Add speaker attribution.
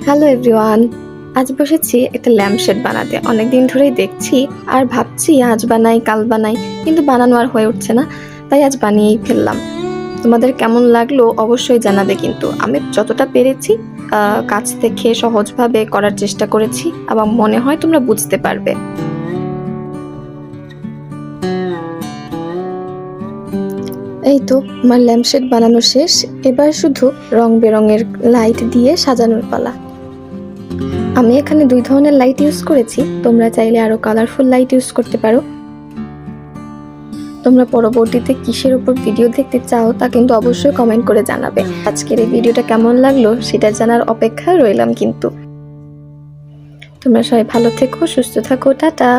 Speaker 1: Hello everyone, আজ বসেছি একটা ল্যাম্পশেড বানাতে। অনেকদিন ধরেই দেখছি আর ভাবছি আজ বানাই কাল বানাই, কিন্তু বানানো আর হয়ে উঠছে না, তাই আজ বানিয়েই ফেললাম। তোমাদের কেমন লাগলো অবশ্যই জানাবে, কিন্তু আমি যতটা পেরেছি কাছ থেকে সহজভাবে করার চেষ্টা করেছি এবং মনে হয় তোমরা বুঝতে পারবে। এই তো আমার ল্যাম্পশেড বানানো শেষ, এবার শুধু রং বেরঙের লাইট দিয়ে সাজানোর পালা। আমি এখানে 2 ধরনের লাইট ইউজ করেছি, তোমরা চাইলে আরো কালারফুল লাইট ইউজ করতে পারো। তোমরা পরবর্তীতে কিসের উপর ভিডিও দেখতে চাও তা কিন্তু অবশ্যই কমেন্ট করে জানাবে। আজকের এই ভিডিওটা কেমন লাগলো সেটা জানার অপেক্ষায় রইলাম। কিন্তু তোমরা সবাই ভালো থেকো, সুস্থ থাকো, টাটা।